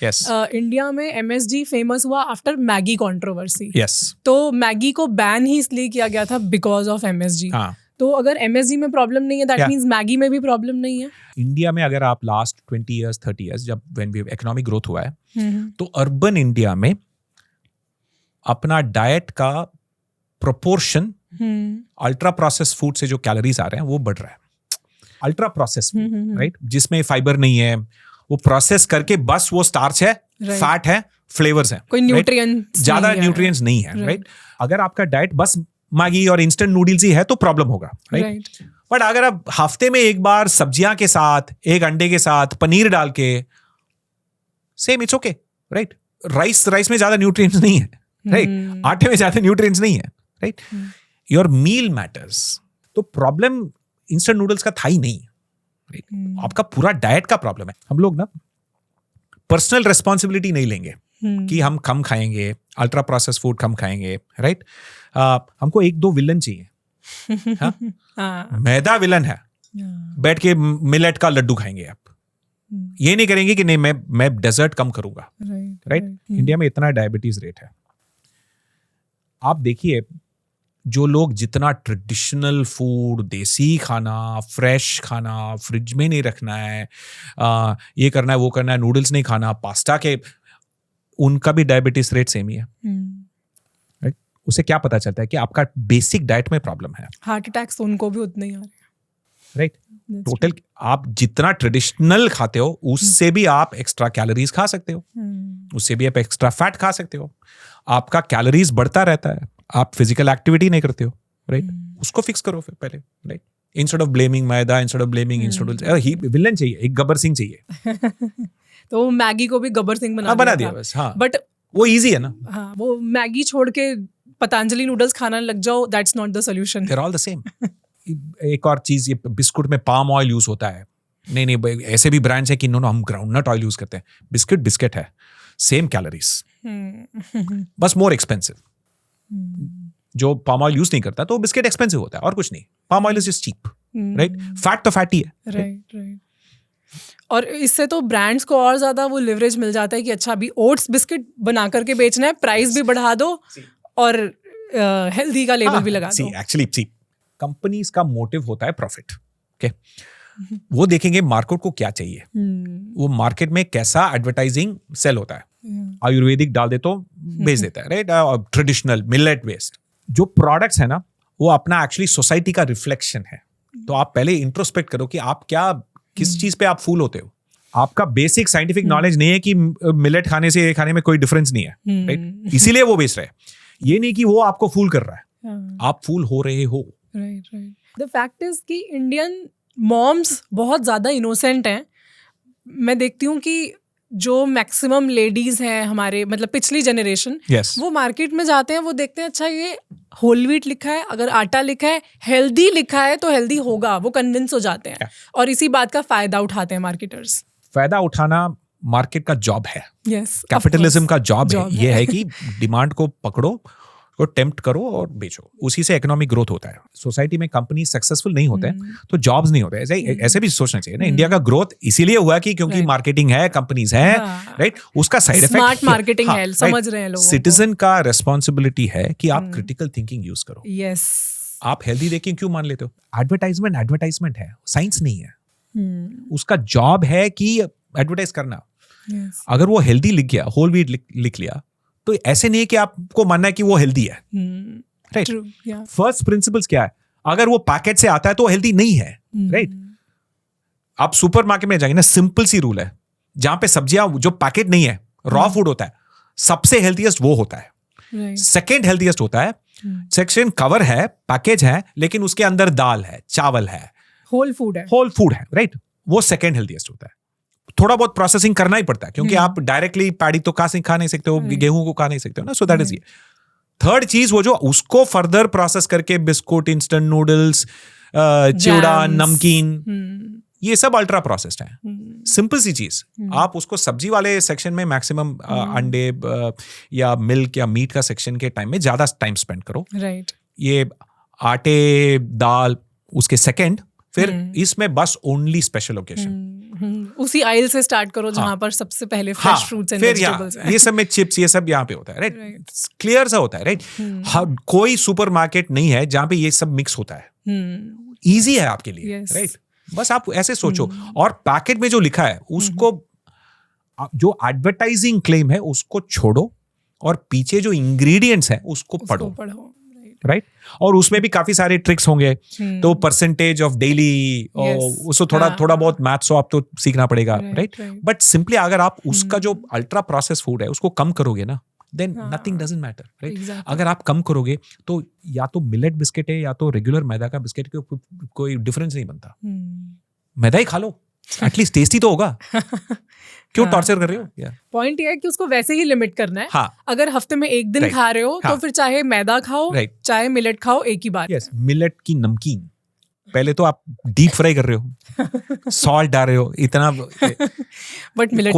India में MSG famous हुआ after Maggi controversy. तो मैगी को बैन ही इसलिए किया गया था बिकॉज ऑफ MSG। तो अगर MSG में प्रॉब्लम नहीं है, दैट मींस मैगी में भी प्रॉब्लम नहीं है। इंडिया में अगर आप लास्ट 20 years 30 years जब व्हेन वी इकोनॉमिक ग्रोथ हुआ है, तो अर्बन इंडिया में अपना डाइट का प्रोपोर्शन अल्ट्रा प्रोसेस फूड से जो कैलोरीज आ रहे हैं वो बढ़ रहा है। अल्ट्रा प्रोसेस फूड, राइट, जिसमें फाइबर नहीं है, वो प्रोसेस करके बस वो स्टार्च है, फैट है, फ्लेवर्स है, कोई न्यूट्रिएंट्स ज्यादा न्यूट्रिएंट्स नहीं है, राइट। अगर आपका डाइट बस मैगी और इंस्टेंट नूडल्स ही है तो प्रॉब्लम होगा, राइट। बट अगर आप हफ्ते में एक बार सब्जियां के साथ, एक अंडे के साथ, पनीर डाल के, same, it's okay, right. Rice में ज्यादा न्यूट्रिएंट्स नहीं है, राइट। आटे में ज्यादा न्यूट्रिएंट्स नहीं है, राइट। Your meal matters. तो प्रॉब्लम इंस्टेंट नूडल्स का था ही नहीं, राइट। आपका पूरा डाइट का प्रॉब्लम है। हम लोग ना पर्सनल रिस्पॉन्सिबिलिटी नहीं लेंगे कि हम कम खाएंगे, अल्ट्रा प्रोसेस फूड कम खाएंगे, राइट। हमको एक दो विलन चाहिए। मैदा विलन है, बैठ के मिलेट का लड्डू खाएंगे आप। ये नहीं करेंगे कि नहीं मैं डेजर्ट कम करूंगा, राइट। इंडिया में इतना डायबिटीज रेट है। आप देखिए, जो लोग जितना ट्रेडिशनल फूड, देसी खाना, फ्रेश खाना, फ्रिज में नहीं रखना है, ये करना है, वो करना है, नूडल्स नहीं खाना, पास्ता के, उनका भी डायबिटीज रेट सेम ही है, राइट। उसे क्या पता चलता है कि आपका बेसिक डाइट में प्रॉब्लम है। हार्ट अटैक्स तो उनको भी उतने ही आ रहे हैं, राइट। टोटल आप जितना ट्रेडिशनल खाते हो उससे भी आप एक्स्ट्रा कैलोरीज खा सकते हो, उससे भी आप एक्स्ट्रा फैट खा सकते हो। आपका कैलोरीज बढ़ता रहता है, आप फिजिकल एक्टिविटी नहीं करते हो, राइट। उसको फिक्स करो फिर पहले, right. Instead of blaming maida, instead of blaming villain चाहिए, एक गब्बर सिंह चाहिए। तो मैगी को भी गब्बर सिंह बना दिया बस। हाँ, बट वो इजी है ना। हाँ, वो मैगी छोड़ के पतंजलि नूडल्स खाना लग जाओ, that's not the solution. They are all the same. एक और चीज, ये बिस्कुट में पाम ऑयल यूज होता है। नहीं, ऐसे भी ब्रांड्स है कि नो हम ग्राउंडनट ऑयल यूज करते हैं। बिस्किट है, सेम कैलोरीज, बस मोर एक्सपेंसिव। जो पाम ऑयल यूज नहीं करता तो बिस्किट एक्सपेंसिव होता है, और कुछ नहीं। Palm oil is just cheap, right. Fat तो फैटी है, राइट। और इससे तो ब्रांड्स को और ज्यादा वो लिवरेज मिल जाता है कि अच्छा, अभी ओट्स बिस्किट बना करके बेचना है, प्राइस भी बढ़ा दो और हेल्दी का लेबल भी लगा दो। एक्चुअली कंपनीज का मोटिव होता है प्रॉफिट, ओके। वो देखेंगे मार्केट को क्या चाहिए, वो मार्केट में कैसा एडवर्टाइजिंग सेल होता है। आयुर्वेदिक डाल दे तो बेच देता है, राइट। ट्रेडिशनल मिलेट बेस्ड जो प्रोडक्ट्स है ना, वो अपना एक्चुअली सोसाइटी का रिफ्लेक्शन है। तो आप पहले इंट्रोस्पेक्ट करो कि आप क्या, किस चीज पे आप फूल होते हो। आपका बेसिक साइंटिफिक नॉलेज नहीं है कि मिलेट खाने से ये खाने में कोई डिफरेंस नहीं है, राइट। इसीलिए वो बेच रहे हैं, ये नहीं कि वो आपको फूल कर रहा है, आप फूल हो रहे हो, राइट। द फैक्ट इज कि इंडियन मॉम्स बहुत ज्यादा इनोसेंट हैं। मैं देखती हूँ कि जो मैक्सिमम लेडीज हैं हमारे, मतलब पिछली जनरेशन, वो मार्केट में जाते हैं, वो देखते हैं अच्छा ये होल व्हीट लिखा है, अगर आटा लिखा है, हेल्दी लिखा है तो हेल्दी होगा, वो कन्विंस हो जाते हैं। और इसी बात का फायदा उठाते हैं मार्केटर्स। फायदा उठाना मार्केट का जॉब है, कैपिटलिज्म का जॉब है। ये है कि डिमांड को पकड़ो, को टेम्प्ट करो और बेचो, उसी से इकोनॉमिक ग्रोथ होता है। सोसाइटी में कंपनी सक्सेसफुल नहीं होते हैं तो जॉब्स नहीं होते। ऐसे भी सोचना चाहिए ना। इंडिया का ग्रोथ इसीलिए हुआ कि क्योंकि मार्केटिंग है, कंपनीज है, राइट। उसका साइड इफेक्ट स्मार्ट मार्केटिंग है, समझ रहे हैं लोग। सिटीजन का रिस्पॉन्सिबिलिटी है कि आप क्रिटिकल थिंकिंग यूज करो। यस, आप हेल्दी देखें क्यों मान लेते हो? एडवर्टाइजमेंट है, साइंस नहीं है। उसका जॉब है कि एडवर्टाइज करना। अगर वो हेल्दी लिख गया, होल व्हीट लिख लिया, तो ऐसे नहीं है कि आपको मानना है कि वो हेल्दी है, राइट। फर्स्ट प्रिंसिपल्स क्या है? अगर वो पैकेट से आता है तो वो हेल्दी नहीं है, राइट। आप सुपरमार्केट में जाएंगे ना, सिंपल सी रूल है, जहां पे सब्जियां जो पैकेट नहीं है, रॉ फूड होता है, सबसे हेल्थीएस्ट वो होता है। सेकेंड हेल्थीएस्ट होता है सेक्शन कवर है, पैकेज है, लेकिन उसके अंदर दाल है, चावल है, होल फूड है, राइट। वो सेकेंड हेल्थीएस्ट होता है। थोड़ा बहुत प्रोसेसिंग करना ही पड़ता है क्योंकि आप डायरेक्टली पैडी तो खा नहीं सकते हो, गेहूं को खा नहीं सकते हो ना। सो दैट इज ये थर्ड चीज, वो जो उसको फर्दर प्रोसेस करके बिस्कुट, इंस्टेंट नूडल्स, चिवड़ा, नमकीन, ये सब अल्ट्रा प्रोसेस्ड है। सिंपल सी चीज, आप उसको सब्जी वाले सेक्शन में मैक्सिमम अंडे या मिल्क या मीट का सेक्शन के टाइम में ज्यादा टाइम स्पेंड करो, राइट। ये आटे, दाल उसके सेकेंड, फिर इसमें बस ओनली स्पेशल ओकेजन, उसी आइल से स्टार्ट करो जहां पर सबसे पहले फ्रेश फ्रूट्स एंड वेजिटेबल्स हैं। ये सब में चिप्स ये सब यहाँ पे होता है, राइट? क्लियर सा होता है, राइट? कोई सुपरमार्केट नहीं है जहां पे ये सब मिक्स होता है। इजी है आपके लिए, राइट? बस आप ऐसे सोचो। और पैकेट में जो लिखा है उसको, जो एडवर्टाइजिंग क्लेम है उसको छोड़ो और पीछे जो इंग्रेडिएंट्स हैं उसको पढ़ो, राइट? और उसमें भी काफी सारे ट्रिक्स होंगे। तो परसेंटेज ऑफ डेली, उसको थोड़ा बहुत मैथ्स आप तो सीखना पड़ेगा, राइट? बट सिंपली अगर आप उसका जो अल्ट्रा प्रोसेस फूड है उसको कम करोगे ना, then nothing doesn't matter, right? अगर आप कम करोगे तो या तो मिलेट बिस्किट है या तो रेगुलर मैदा का बिस्किट, कोई डिफरेंस नहीं बनता। मैदा ही खा लो, एटलीस्ट टेस्टी तो होगा। क्यों टॉर्चर कर रहे हो? पॉइंट ये है कि उसको वैसे ही लिमिट करना है। हाँ. अगर हफ्ते में एक दिन खा रहे हो तो फिर चाहे मैदा खाओ, चाहे मिलेट खाओ, एक ही बात। यस, मिलेट की नमकीन पहले तो आप डीप फ्राई कर रहे हो, सॉल्ट डाल रहे हो इतना, बट मिलेट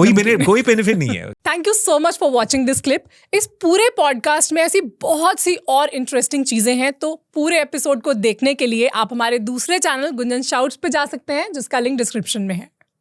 कोई बेनिफिट नहीं है। Thank you so much for watching this clip. इस पूरे पॉडकास्ट में ऐसी बहुत सी और इंटरेस्टिंग चीजें हैं, तो पूरे एपिसोड को देखने के लिए आप हमारे दूसरे चैनल गुंजन शाउट्स पे जा सकते हैं, जिसका लिंक डिस्क्रिप्शन में है।